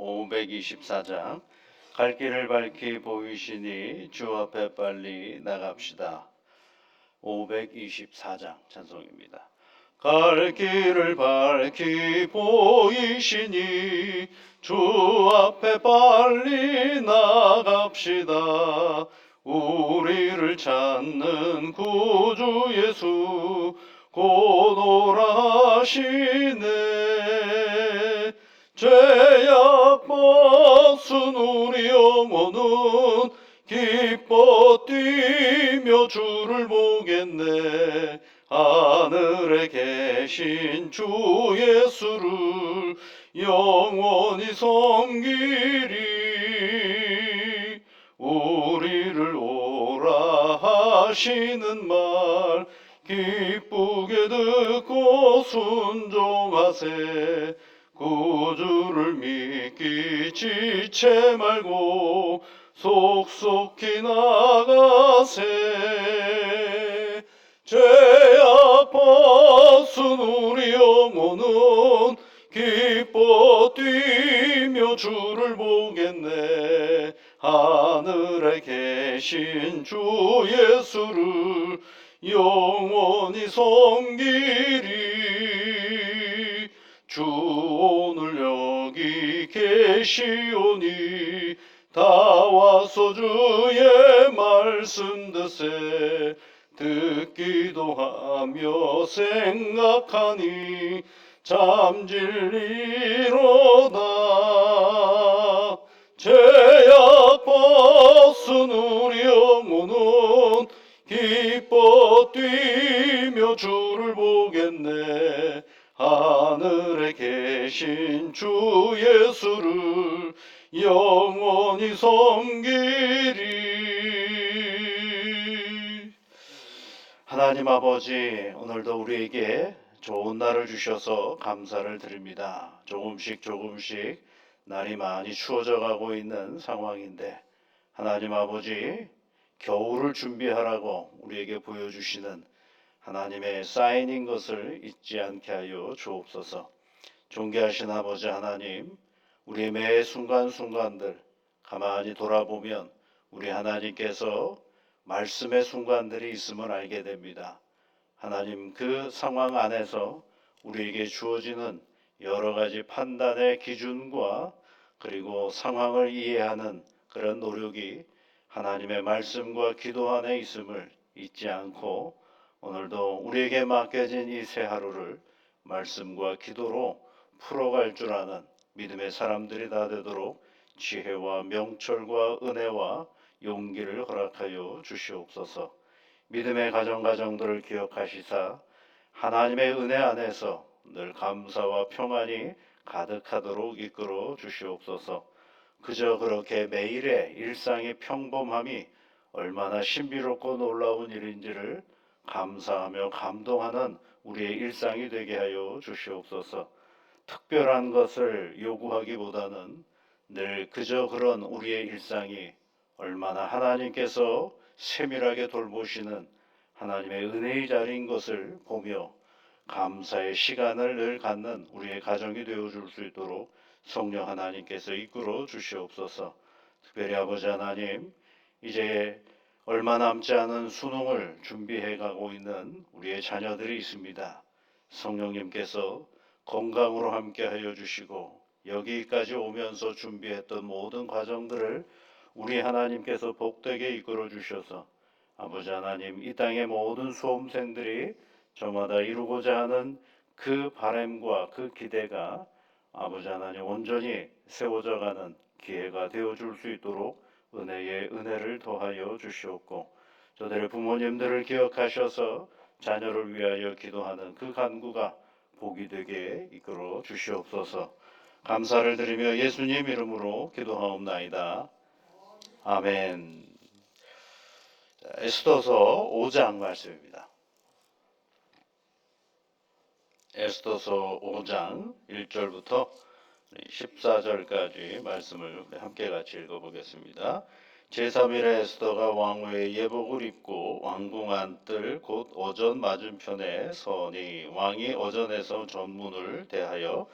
524장 갈 길을 밝히 보이시니 주 앞에 빨리 나갑시다. 524장 찬송입니다. 갈 길을 밝히 보이시니 주 앞에 빨리 나갑시다. 우리를 찾는 구주 예수 곧 오라 하시네. 죄악 벗은 우리 영혼은 기뻐 뛰며 주를 보겠네. 하늘에 계신 주 예수를 영원히 섬기리. 우리를 오라 하시는 말 기쁘게 듣고 순종하세. 구주를 믿기 지체 말고 속속히 나가세. 죄악 벗은 우리 영혼은 기뻐 뛰며 주를 보겠네. 하늘에 계신 주 예수를 영원히 섬기리. 주 오늘 여기 계시오니 다 와서 주의 말씀 듣세. 듣기도 하며 생각하니 잠질리로다. 죄악 벗은 우리 영혼은 기뻐 뛰며 주를 보겠네. 하늘에 계신 주 예수를 영원히 섬기리. 하나님 아버지, 오늘도 우리에게 좋은 날을 주셔서 감사를 드립니다. 조금씩 날이 많이 추워져 가고 있는 상황인데 하나님 아버지, 겨울을 준비하라고 우리에게 보여주시는 하나님의 사인인 것을 잊지 않게 하여 주옵소서. 존귀하신 아버지 하나님, 우리의 매 순간순간들 가만히 돌아보면 우리 하나님께서 말씀의 순간들이 있음을 알게 됩니다. 하나님, 그 상황 안에서 우리에게 주어지는 여러 가지 판단의 기준과 그리고 상황을 이해하는 그런 노력이 하나님의 말씀과 기도 안에 있음을 잊지 않고 오늘도 우리에게 맡겨진 이 새 하루를 말씀과 기도로 풀어갈 줄 아는 믿음의 사람들이 다 되도록 지혜와 명철과 은혜와 용기를 허락하여 주시옵소서. 믿음의 가정들을 기억하시사 하나님의 은혜 안에서 늘 감사와 평안이 가득하도록 이끌어 주시옵소서. 그저 그렇게 매일의 일상의 평범함이 얼마나 신비롭고 놀라운 일인지를 감사하며 감동하는 우리의 일상이 되게 하여 주시옵소서. 특별한 것을 요구하기보다는 늘 그저 그런 우리의 일상이 얼마나 하나님께서 세밀하게 돌보시는 하나님의 은혜의 자리인 것을 보며 감사의 시간을 늘 갖는 우리의 가정이 되어줄 수 있도록 성령 하나님께서 이끌어 주시옵소서. 특별히 아버지 하나님, 이제 얼마 남지 않은 수능을 준비해 가고 있는 우리의 자녀들이 있습니다. 성령님께서 건강으로 함께 하여 주시고 여기까지 오면서 준비했던 모든 과정들을 우리 하나님께서 복되게 이끌어 주셔서 아버지 하나님, 이 땅의 모든 수험생들이 저마다 이루고자 하는 그 바람과 그 기대가 아버지 하나님 온전히 세워져 가는 기회가 되어줄 수 있도록 은혜에 은혜를 더하여 주시옵고 저들의 부모님들을 기억하셔서 자녀를 위하여 기도하는 그 간구가 복이 되게 이끌어 주시옵소서. 감사를 드리며 예수님 이름으로 기도하옵나이다. 아멘. 에스더서 5장 말씀입니다. 에스더서 5장 1절부터 14절까지 말씀을 함께 같이 읽어보겠습니다. 제3일에 에스더가 왕후의 예복을 입고 왕궁 안뜰 곧 어전 맞은편에 서니 왕이 어전에서 전문을 대하여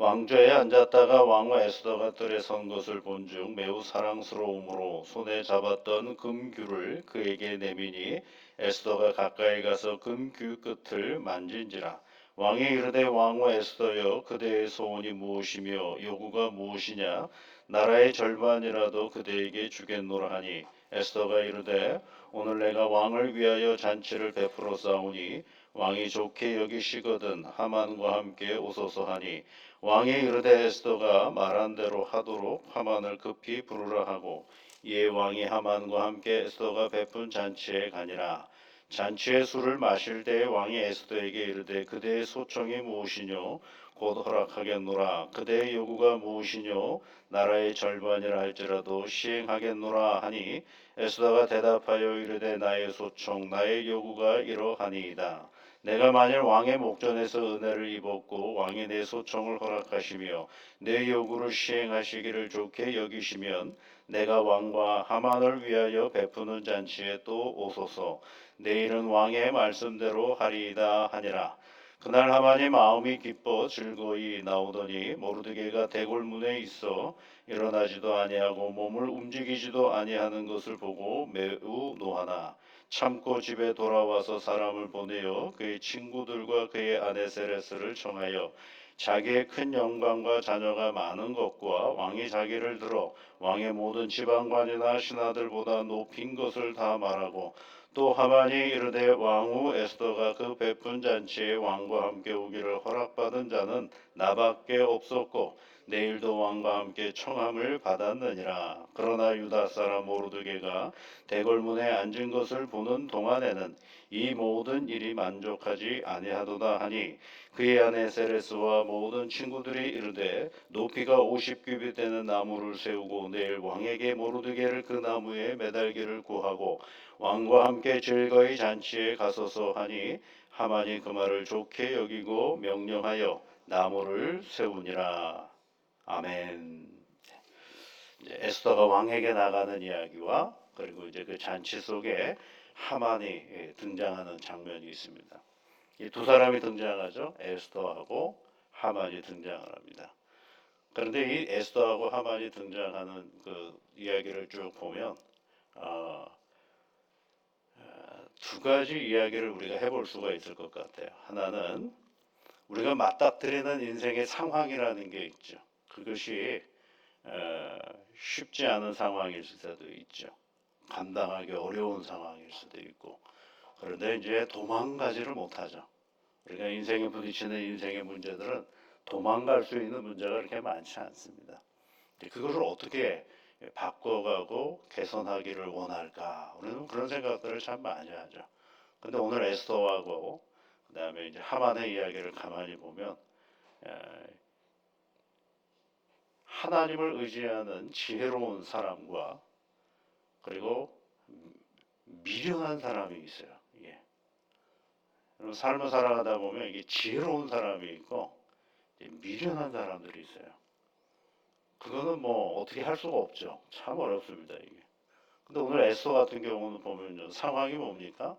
왕좌에 앉았다가 왕후 에스더가 뜰에 선 것을 본즉 매우 사랑스러움으로 손에 잡았던 금규를 그에게 내미니 에스더가 가까이 가서 금규 끝을 만진지라. 왕이 이르되 왕후 에스더여 그대의 소원이 무엇이며 요구가 무엇이냐 나라의 절반이라도 그대에게 주겠노라 하니 에스더가 이르되 오늘 내가 왕을 위하여 잔치를 베풀어 싸우니 왕이 좋게 여기시거든 하만과 함께 오소서 하니 왕이 이르되 에스더가 말한 대로 하도록 하만을 급히 부르라 하고 이에 왕이 하만과 함께 에스더가 베푼 잔치에 가니라. 잔치의 술을 마실 때에 왕이 에스더에게 이르되 그대의 소청이 무엇이뇨 곧 허락하겠노라. 그대의 요구가 무엇이뇨 나라의 절반이라 할지라도 시행하겠노라 하니 에스더가 대답하여 이르되 나의 소청 나의 요구가 이러하니이다. 내가 만일 왕의 목전에서 은혜를 입었고 왕이 내 소청을 허락하시며 내 요구를 시행하시기를 좋게 여기시면 내가 왕과 하만을 위하여 베푸는 잔치에 또 오소서. 내일은 왕의 말씀대로 하리이다 하니라. 그날 하만이 마음이 기뻐 즐거이 나오더니 모르드게가 대궐문에 있어 일어나지도 아니하고 몸을 움직이지도 아니하는 것을 보고 매우 노하나 참고 집에 돌아와서 사람을 보내어 그의 친구들과 그의 아내 세레스를 청하여 자기의 큰 영광과 자녀가 많은 것과 왕이 자기를 들어 왕의 모든 지방관이나 신하들보다 높인 것을 다 말하고 또 하만이 이르되 왕후 에스더가 그 베푼 잔치에 왕과 함께 오기를 허락받은 자는 나밖에 없었고 내일도 왕과 함께 청함을 받았느니라. 그러나 유다 사람 모르드게가 대궐문에 앉은 것을 보는 동안에는 이 모든 일이 만족하지 아니하도다 하니 그의 아내 세레스와 모든 친구들이 이르되 높이가 50규빗 되는 나무를 세우고 내일 왕에게 모르드게를 그 나무에 매달기를 구하고 왕과 함께 즐거이 잔치에 가소서 하니 하만이 그 말을 좋게 여기고 명령하여 나무를 세우니라. 아멘. 이제 에스더가 왕에게 나가는 이야기와 그리고 이제 그 잔치 속에 하만이 등장하는 장면이 있습니다. 이 두 사람이 등장하죠. 에스더하고 하만이 등장을 합니다. 그런데 이 에스더하고 하만이 등장하는 그 이야기를 쭉 보면 두 가지 이야기를 우리가 해볼 수가 있을 것 같아요. 하나는 우리가 맞닥뜨리는 인생의 상황이라는 게 있죠. 그것이 쉽지 않은 상황일 수도 있죠. 감당하기 어려운 상황일 수도 있고 그런데 이제 도망가지를 못하죠. 우리가 인생에 부딪히는 인생의 문제들은 도망갈 수 있는 문제가 그렇게 많지 않습니다. 그것을 어떻게 바꿔가고 개선하기를 원할까? 우리는 그런 생각들을 참 많이 하죠. 근데 오늘 에스더하고 그다음에 이제 하만의 이야기를 가만히 보면 하나님을 의지하는 지혜로운 사람과 그리고 미련한 사람이 있어요. 예. 삶을 살아가다 보면 이게 지혜로운 사람이 있고 미련한 사람들이 있어요. 그거는 뭐 어떻게 할 수가 없죠. 참 어렵습니다 이게. 근데 오늘 에스더 같은 경우는 보면요 상황이 뭡니까?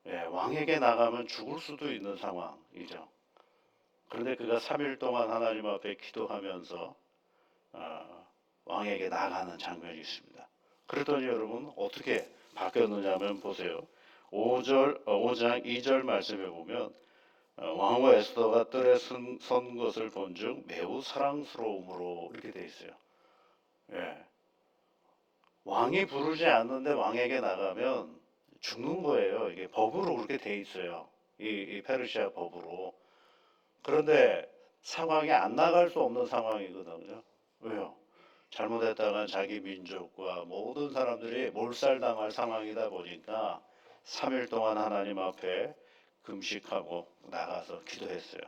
예, 왕에게 나가면 죽을 수도 있는 상황이죠. 그런데 그가 3일 동안 하나님 앞에 기도하면서 왕에게 나가는 장면이 있습니다. 그랬더니 여러분 어떻게 바뀌었느냐면 보세요. 5장 2절 말씀에 보면 왕후 에스더가 뜰에 선 것을 본즉 매우 사랑스러움으로 이렇게 돼 있어요. 예. 왕이 부르지 않는데 왕에게 나가면 죽는 거예요. 이게 법으로 그렇게 돼 있어요. 이 페르시아 법으로. 그런데 상황이 안 나갈 수 없는 상황이거든요. 왜요? 잘못했다가 자기 민족과 모든 사람들이 몰살당할 상황이다 보니까 3일 동안 하나님 앞에 금식하고 나가서 기도했어요.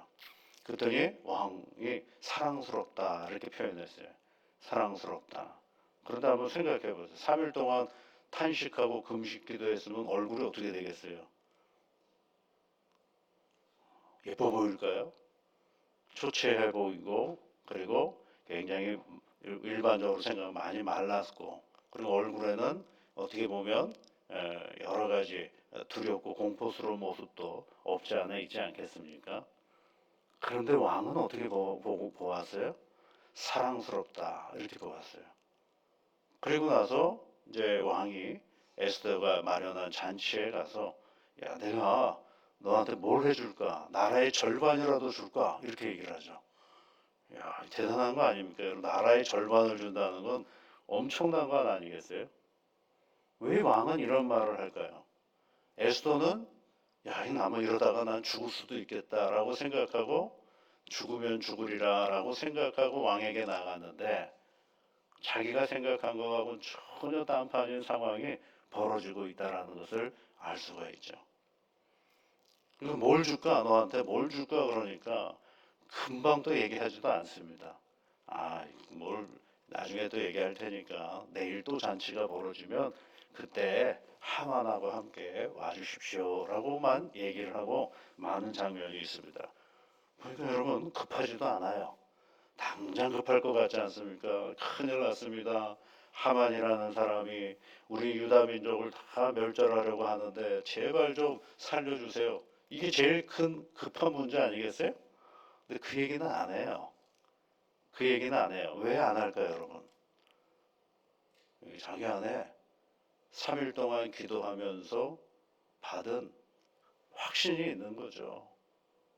그랬더니 왕이 사랑스럽다 이렇게 표현했어요. 사랑스럽다. 그런데 한번 생각해 보세요. 3일 동안 탄식하고 금식 기도했으면 얼굴이 어떻게 되겠어요? 예뻐 보일까요? 초췌해 보이고 그리고 굉장히 일반적으로 생각하면 많이 말랐고 그리고 얼굴에는 어떻게 보면 여러 가지 두렵고 공포스러운 모습도 없지 않아 있지 않겠습니까? 그런데 왕은 어떻게 보고 보았어요? 사랑스럽다 이렇게 보았어요. 그리고 나서 이제 왕이 에스더가 마련한 잔치에 가서 야 내가 너한테 뭘 해줄까? 나라의 절반이라도 줄까? 이렇게 얘기를 하죠. 야 대단한 거 아닙니까? 나라의 절반을 준다는 건 엄청난 거 아니겠어요? 왜 왕은 이런 말을 할까요? 에스더는 야, 이 나무 이러다가 난 죽을 수도 있겠다라고 생각하고 죽으면 죽으리라라고 생각하고 왕에게 나갔는데 자기가 생각한 것하고는 전혀 딴판인 상황이 벌어지고 있다라는 것을 알 수가 있죠. 그래서 뭘 줄까? 너한테 뭘 줄까? 그러니까 금방 또 얘기하지도 않습니다. 아, 뭘 나중에 또 얘기할 테니까 내일 또 잔치가 벌어지면 그때 하만하고 함께 와주십시오라고만 얘기를 하고 많은 장면이 있습니다. 그러니까 여러분 급하지도 않아요. 당장 급할 것 같지 않습니까? 큰일 났습니다. 하만이라는 사람이 우리 유다 민족을 다 멸절하려고 하는데 제발 좀 살려주세요. 이게 제일 큰 급한 문제 아니겠어요? 근데 그 얘기는 안 해요. 그 얘기는 안 해요. 왜 안 할까요, 여러분? 자기 안에 3일 동안 기도하면서 받은 확신이 있는 거죠.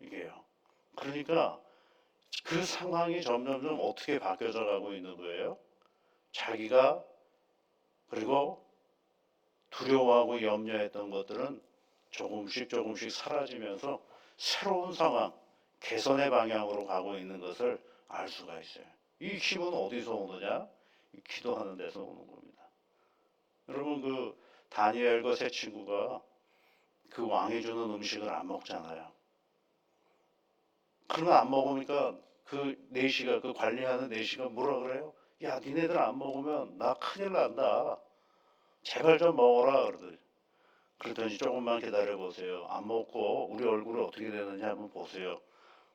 이게요. 그러니까 그 상황이 점점점 어떻게 바뀌어져 가고 있는 거예요? 자기가 그리고 두려워하고 염려했던 것들은 조금씩 조금씩 사라지면서 새로운 상황, 개선의 방향으로 가고 있는 것을 알 수가 있어요. 이 힘은 어디서 오느냐? 기도하는 데서 오는 겁니다. 여러분 그 다니엘과 세 친구가 그 왕이 주는 음식을 안 먹잖아요. 그러면 안 먹으니까 그 내시가 그 관리하는 내시가 뭐라 그래요? 야, 니네들 안 먹으면 나 큰일 난다. 제발 좀 먹어라 그러더니 그러더니 조금만 기다려 보세요. 안 먹고 우리 얼굴이 어떻게 되는지 한번 보세요.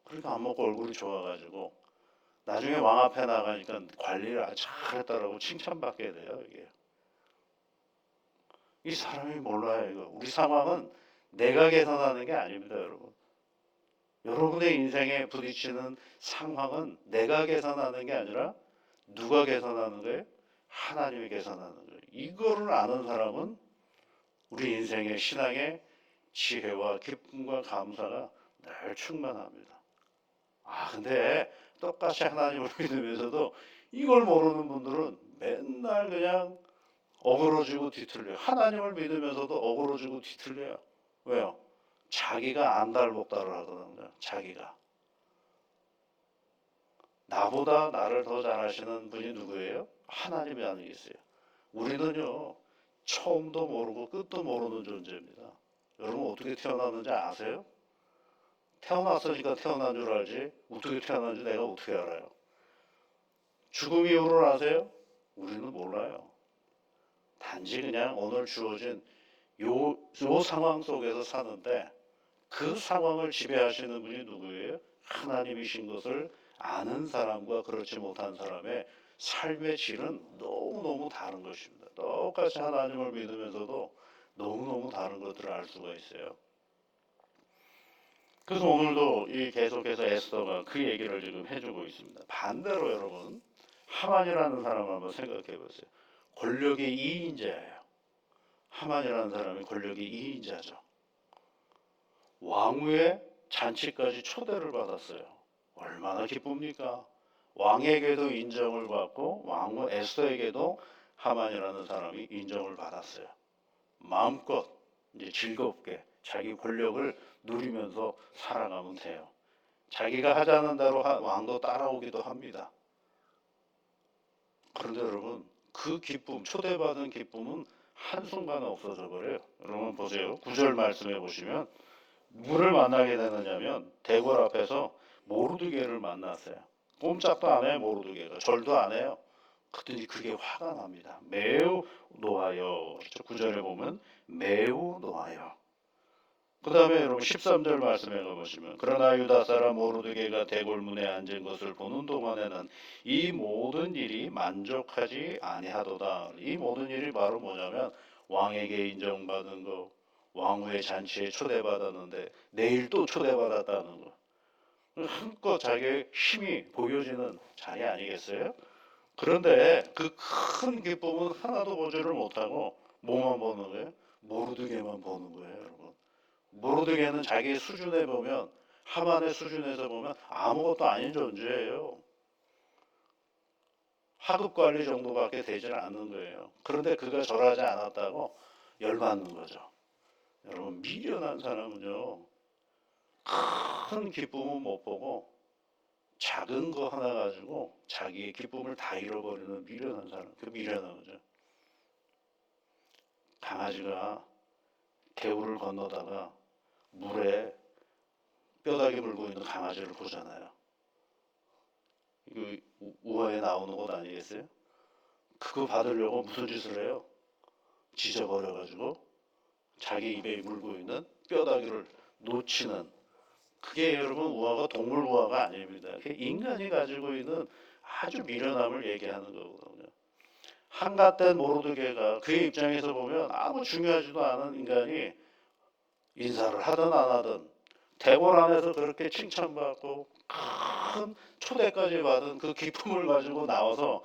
그러니까 안 먹고 얼굴이 좋아가지고 나중에 왕 앞에 나가니까 관리를 아주 잘했다라고 칭찬받게 돼요. 이게 이 사람이 몰라요. 이거 우리 상황은 내가 개선하는 게 아닙니다, 여러분. 여러분의 인생에 부딪히는 상황은 내가 개선하는 게 아니라 누가 개선하는 거예요? 하나님이 개선하는 거예요. 이거를 아는 사람은 우리 인생의 신앙의 지혜와 기쁨과 감사가 늘 충만합니다. 아, 근데 똑같이 하나님을 믿으면서도 이걸 모르는 분들은 맨날 그냥 어그러지고 뒤틀려요. 하나님을 믿으면서도 어그러지고 뒤틀려요. 왜요? 자기가 안달복달을 하거든요. 자기가. 나보다 나를 더 잘하시는 분이 누구예요? 하나님이 아니겠어요. 우리는요, 처음도 모르고 끝도 모르는 존재입니다. 여러분 어떻게 태어났는지 아세요? 태어났으니까 태어난 줄 알지 어떻게 태어난지 내가 어떻게 알아요? 죽음 이유를 아세요? 우리는 몰라요. 단지 그냥 오늘 주어진 요 상황 속에서 사는데 그 상황을 지배하시는 분이 누구예요? 하나님이신 것을 아는 사람과 그렇지 못한 사람의 삶의 질은 너무너무 다른 것입니다. 똑같이 하나님을 믿으면서도 너무너무 다른 것들을 알 수가 있어요. 그래서 오늘도 이 계속해서 에스더가 그 얘기를 지금 해주고 있습니다. 반대로 여러분 하만이라는 사람을 한번 생각해 보세요. 권력의 2인자예요. 하만이라는 사람이 권력의 2인자죠. 왕후의 잔치까지 초대를 받았어요. 얼마나 기쁩니까? 왕에게도 인정을 받고 왕후 에스더에게도 하만이라는 사람이 인정을 받았어요. 마음껏 이제 즐겁게 자기 권력을 누리면서 살아가면 돼요. 자기가 하자는 대로 왕도 따라오기도 합니다. 그런데 여러분 그 기쁨, 초대받은 기쁨은 한순간에 없어져 버려요. 여러분 보세요. 9절 말씀해 보시면 누구를 만나게 되느냐면 대궐 앞에서 모르드게를 만났어요. 꼼짝도 안 해요. 모르드게가 절도 안 해요. 그랬더니 그게 화가 납니다. 매우 노하여. 9절에 보면 매우 노하여. 그 다음에 여러분 13절 말씀에 가보시면 그러나 유다 사람 모르드게가 대궐문에 앉은 것을 보는 동안에는 이 모든 일이 만족하지 아니하도다. 이 모든 일이 바로 뭐냐면 왕에게 인정받은 거, 왕후의 잔치에 초대받았는데 내일 또 초대받았다는 거. 한껏 자기의 힘이 보여지는 자리 아니겠어요? 그런데 그 큰 기쁨은 하나도 보지를 못하고 뭐만 보는 거예요? 모르드게만 보는 거예요, 여러분. 모르드게는 자기 수준에 보면, 하만의 수준에서 보면 아무것도 아닌 존재예요. 하급 관리 정도밖에 되질 않는 거예요. 그런데 그가 절하지 않았다고 열받는 거죠. 여러분, 미련한 사람은요, 큰 기쁨은 못 보고 작은 거 하나 가지고 자기의 기쁨을 다 잃어버리는 미련한 사람, 그 미련한 거죠. 강아지가 개울을 건너다가 물에 뼈다귀 물고 있는 강아지를 보잖아요. 이거 우화에 나오는 것 아니겠어요? 그거 받으려고 무슨 짓을 해요? 지져버려가지고 자기 입에 물고 있는 뼈다귀를 놓치는, 그게 여러분 우화가 동물 우화가 아닙니다. 그게 인간이 가지고 있는 아주 미련함을 얘기하는 거거든요. 한갓된 모르드게가 그의 입장에서 보면 아무 중요하지도 않은 인간이 인사를 하든 안 하든 대궐 안에서 그렇게 칭찬받고 큰 초대까지 받은 그 기쁨을 가지고 나와서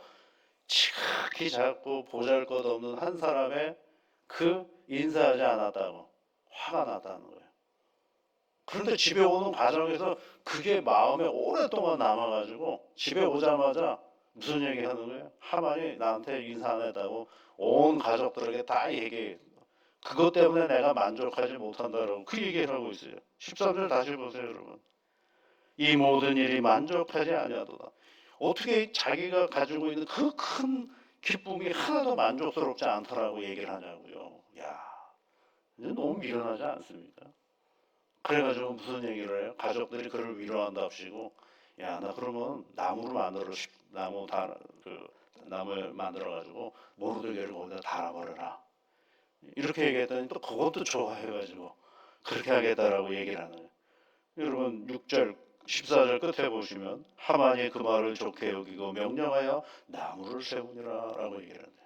지극히 작고 보잘것없는 한 사람의 그 인사하지 않았다고 화가 났다는 거예요. 그런데 집에 오는 과정에서 그게 마음에 오랫동안 남아가지고 집에 오자마자 무슨 얘기 하는 거예요? 하만이 나한테 인사 안 했다고 온 가족들에게 다 얘기해. 그것 때문에 내가 만족하지 못한다라고 그 얘기를 하고 있어요. 13절 다시 보세요, 여러분. 이 모든 일이 만족하지 아니하도다. 어떻게 자기가 가지고 있는 그 큰 기쁨이 하나도 만족스럽지 않더라고 얘기를 하냐고요. 야, 이제 너무 미련하지 않습니까? 그래가지고 무슨 얘기를 해요? 가족들이 그를 위로한답시고, 야, 나 그러면 나무를 만들어가지고 모르드게를 거기다 달아버려라. 이렇게 얘기했더니 또 그것도 좋아해가지고 그렇게 하겠다라고 얘기를 하는 거예요. 여러분 6절 14절 끝에 보시면 하만이 그 말을 좋게 여기고 명령하여 나무를 세우니라 라고 얘기를 하는데,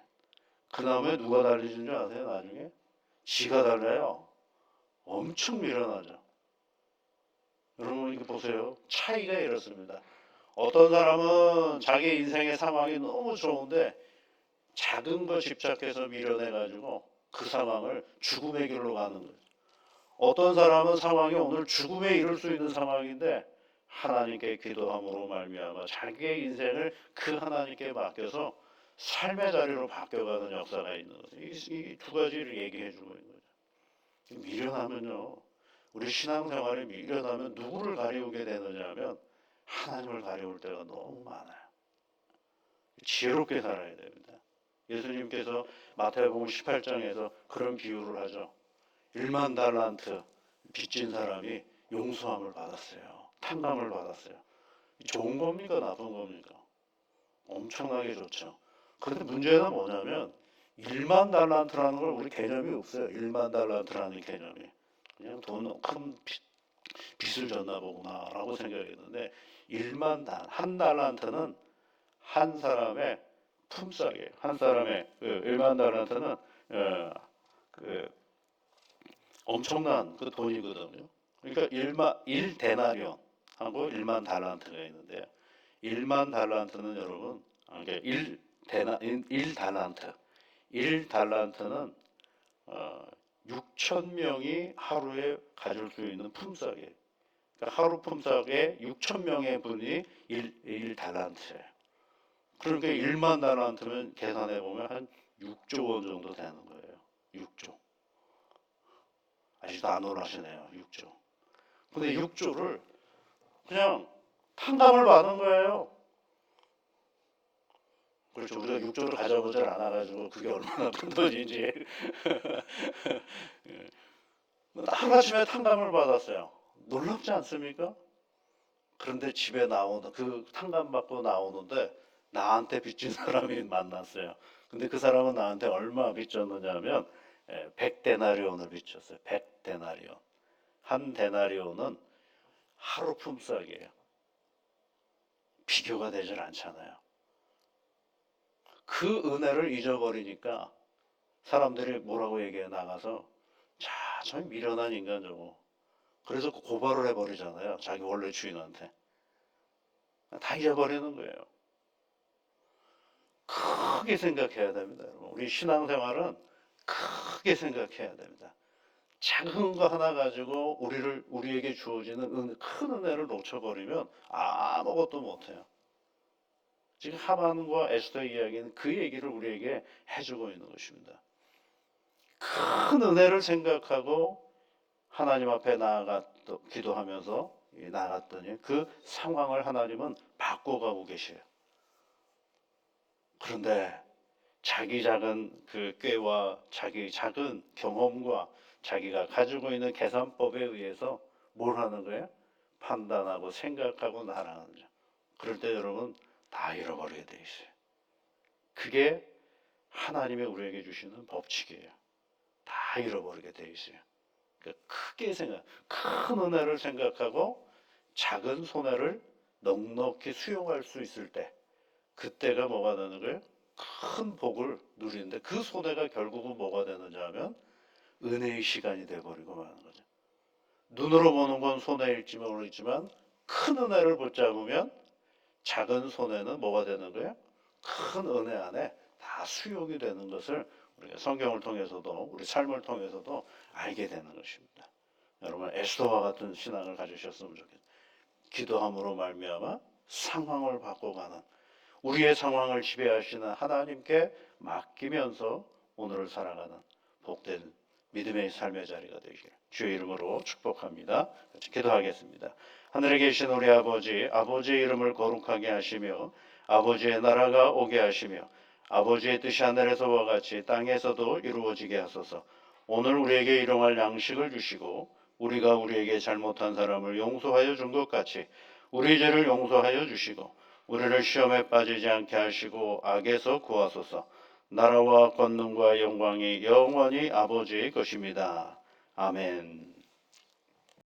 그 나무에 누가 달리는 줄 아세요? 나중에 지가 달려요. 엄청 미련하죠. 여러분 이거 보세요. 차이가 이렇습니다. 어떤 사람은 자기 인생의 상황이 너무 좋은데 작은 거 집착해서 미련해가지고 그 상황을 죽음의 길로 가는 거예요. 어떤 사람은 상황이 오늘 죽음에 이를 수 있는 상황인데 하나님께 기도함으로 말미암아 자기의 인생을 그 하나님께 맡겨서 삶의 자리로 바뀌어가는 역사가 있는 거죠. 이 두 가지를 얘기해 주고 있는 거죠. 미련하면요, 우리 신앙생활에 미련하면 누구를 가리우게 되느냐 하면 하나님을 가리울 때가 너무 많아요. 지혜롭게 살아야 됩니다. 예수님께서 마태복음 18장에서 그런 비유를 하죠. 1만 달란트 빚진 사람이 용서함을 받았어요. 탕감을 받았어요. 좋은 겁니까? 나쁜 겁니까? 엄청나게 좋죠. 그런데 문제는 뭐냐면 1만 달란트라는 걸 우리 개념이 없어요. 1만 달란트라는 개념이. 그냥 큰 빚을 졌나 보구나라고 생각했는데 한 달란트는 한 사람의 품삯이에요. 한 사람의 1만 달란트는 그 엄청난 그 돈이거든요. 그러니까 1데나리온 하고 1만 달란트가 있는데 1만 달란트는 여러분, 그러니까 1달란트 1달란트는 6천 명이 하루에 가질 수 있는 품삯이에요. 그러니까 하루 품삯에 6천 명의 분이 1달란트예요. 그러니까 1만 달란트면 계산해 보면 한 6조 원 정도 되는 거예요. 6조. 아직도 안 놀라시네요. 6조. 근데 6조를 그냥 탕감을 받은 거예요. 그렇죠. 우리가 6조를 가져보질 않아가지고 그게 얼마나 큰 돈인지. 하루아침에 탕감을 받았어요. 놀랍지 않습니까? 그런데 집에 나오는 그 탕감 받고 나오는데 나한테 빚진 사람이 만났어요. 근데 그 사람은 나한테 얼마 빚졌느냐면 100데나리온을 빚졌어요. 100데나리온. 한 데나리온은 하루 품삯이에요. 비교가 되질 않잖아요. 그 은혜를 잊어버리니까 사람들이 뭐라고 얘기해 나가서 자, 참 미련한 인간 저거. 그래서 고발을 해버리잖아요. 자기 원래 주인한테. 다 잊어버리는 거예요. 크게 생각해야 됩니다. 여러분. 우리 신앙생활은 크게 생각해야 됩니다. 작은 거 하나 가지고 우리에게 주어지는 큰 은혜를 놓쳐버리면 아무것도 못해요. 지금 하만과 에스더 이야기는 그 얘기를 우리에게 해주고 있는 것입니다. 큰 은혜를 생각하고 하나님 앞에 기도하면서 나아갔더니 그 상황을 하나님은 바꿔가고 계셔요. 그런데 자기 작은 그 꾀와 자기 작은 경험과 자기가 가지고 있는 계산법에 의해서 뭘 하는 거예요? 판단하고 생각하고 나아가는 거죠. 그럴 때 여러분 다 잃어버리게 돼 있어요. 그게 하나님이 우리에게 주시는 법칙이에요. 다 잃어버리게 돼 있어요. 그러니까 큰 은혜를 생각하고 작은 손해를 넉넉히 수용할 수 있을 때, 그때가 뭐가 되는 거예요? 큰 복을 누리는데 그 손해가 결국은 뭐가 되느냐 하면 은혜의 시간이 돼버리고 마는 거죠. 눈으로 보는 건 손해일지 모르겠지만 큰 은혜를 붙잡으면 작은 손해는 뭐가 되는 거예요? 큰 은혜 안에 다 수용이 되는 것을 우리가 성경을 통해서도 우리 삶을 통해서도 알게 되는 것입니다. 여러분 에스더와 같은 신앙을 가지셨으면 좋겠어요. 기도함으로 말미암아 상황을 바꿔가는, 우리의 상황을 지배하시는 하나님께 맡기면서 오늘을 살아가는 복된 믿음의 삶의 자리가 되기를 주의 이름으로 축복합니다. 같이 기도하겠습니다. 하늘에 계신 우리 아버지, 아버지의 이름을 거룩하게 하시며 아버지의 나라가 오게 하시며 아버지의 뜻이 하늘에서와 같이 땅에서도 이루어지게 하소서. 오늘 우리에게 일용할 양식을 주시고 우리가 우리에게 잘못한 사람을 용서하여 준 것 같이 우리 죄를 용서하여 주시고 우리를 시험에 빠지지 않게 하시고 악에서 구하소서. 나라와 권능과 영광이 영원히 아버지의 것입니다. 아멘.